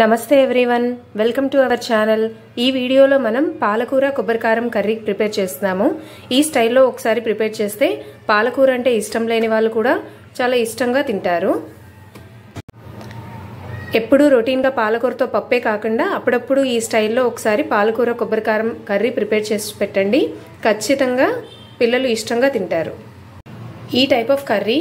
నమస్తే everyone, welcome to our channel. ఈ వీడియోలో మనం పాలకూర కొబ్బరికారం కర్రీ ప్రిపేర్ చేస్తున్నాము. ఈ స్టైల్లో ఒకసారి ప్రిపేర్ చేస్తే పాలకూర అంటే ఇష్టం లేని వాళ్ళు కూడా చాలా ఇష్టంగా తింటారు. ఎప్పుడూ రొటీన్గా పాలకూరతో పప్పే కాకుండా అప్పుడప్పుడు ఈ స్టైల్లో ఒకసారి పాలకూర కొబ్బరికారం కర్రీ ప్రిపేర్ చేసి పెట్టండి. ఖచ్చితంగా పిల్లలు ఇష్టంగా తింటారు. ఈ టైప్ ఆఫ్ కర్రీ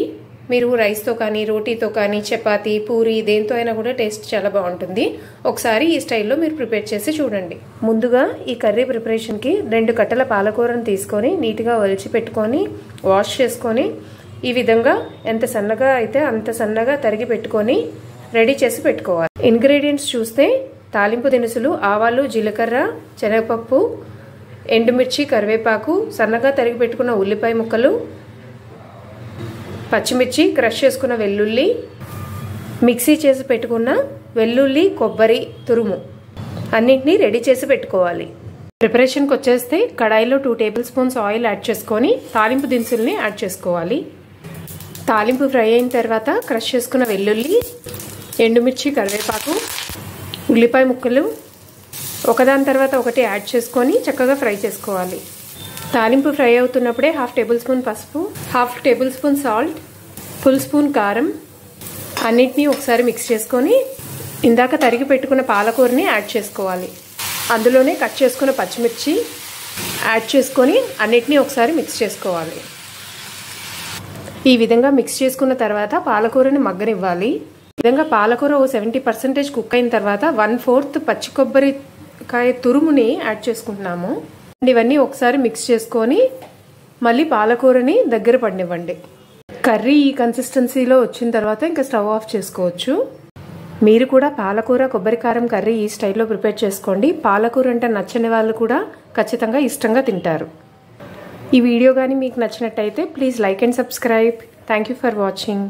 మీరు రైస్తో కానీ రోటీతో కానీ చపాతీ పూరి దేంతో అయినా కూడా టేస్ట్ చాలా బాగుంటుంది. ఒకసారి ఈ స్టైల్లో మీరు ప్రిపేర్ చేసి చూడండి. ముందుగా ఈ కర్రీ ప్రిపరేషన్కి 2 కట్టల పాలకూరను తీసుకొని నీట్గా ఒలిచి పెట్టుకొని వాష్ చేసుకొని ఈ విధంగా ఎంత సన్నగా అయితే అంత సన్నగా తరిగి పెట్టుకొని రెడీ చేసి పెట్టుకోవాలి. ఇంగ్రీడియంట్స్ చూస్తే తాలింపు దినుసులు ఆవాలు, జీలకర్ర, శనగపప్పు, ఎండుమిర్చి, కరివేపాకు, సన్నగా తరిగి పెట్టుకున్న ఉల్లిపాయ ముక్కలు, పచ్చిమిర్చి, క్రష్ చేసుకున్న వెల్లుల్లి, మిక్సీ చేసి పెట్టుకున్న వెల్లుల్లి కొబ్బరి తురుము అన్నింటినీ రెడీ చేసి పెట్టుకోవాలి. ప్రిపరేషన్కి వచ్చేస్తే కడాయిలో 2 టేబుల్ స్పూన్స్ ఆయిల్ యాడ్ చేసుకొని తాలింపు దినుసుల్ని యాడ్ చేసుకోవాలి. తాలింపు ఫ్రై అయిన తర్వాత క్రష్ చేసుకున్న వెల్లుల్లి, ఎండుమిర్చి, కరివేపాకు, ఉల్లిపాయ ముక్కలు ఒకదాని తర్వాత ఒకటి యాడ్ చేసుకొని చక్కగా ఫ్రై చేసుకోవాలి. తాలింపు ఫ్రై అవుతున్నప్పుడే 1/2 టేబుల్ స్పూన్ పసుపు, 1/2 table spoon salt, full spoon కారం అన్నిటినీ ఒకసారి మిక్స్ చేసుకొని ఇందాక తరిగి పెట్టుకున్న పాలకూరని యాడ్ చేసుకోవాలి. అందులోనే కట్ చేసుకున్న పచ్చిమిర్చి యాడ్ చేసుకొని అన్నిటినీ ఒకసారి మిక్స్ చేసుకోవాలి. ఈ విధంగా మిక్స్ చేసుకున్న తర్వాత పాలకూరని మగ్గనివ్వాలి. ఈ విధంగా పాలకూర 70% కుక్ అయిన తర్వాత 1/4 పచ్చి కొబ్బరికాయ తురుముని యాడ్ చేసుకుంటున్నాము. ఇవన్నీ ఒకసారి మిక్స్ చేసుకొని మళ్ళీ పాలకూరని దగ్గర పడినివ్వండి. కర్రీ ఈ కన్సిస్టెన్సీలో వచ్చిన తర్వాత ఇంకా స్టవ్ ఆఫ్ చేసుకోవచ్చు. మీరు కూడా పాలకూర కొబ్బరికారం కర్రీ ఈ స్టైల్లో ప్రిపేర్ చేసుకోండి. పాలకూర అంటే నచ్చని వాళ్ళు కూడా ఖచ్చితంగా ఇష్టంగా తింటారు. ఈ వీడియో కానీ మీకు నచ్చినట్టయితే please like and subscribe. Thank you for watching.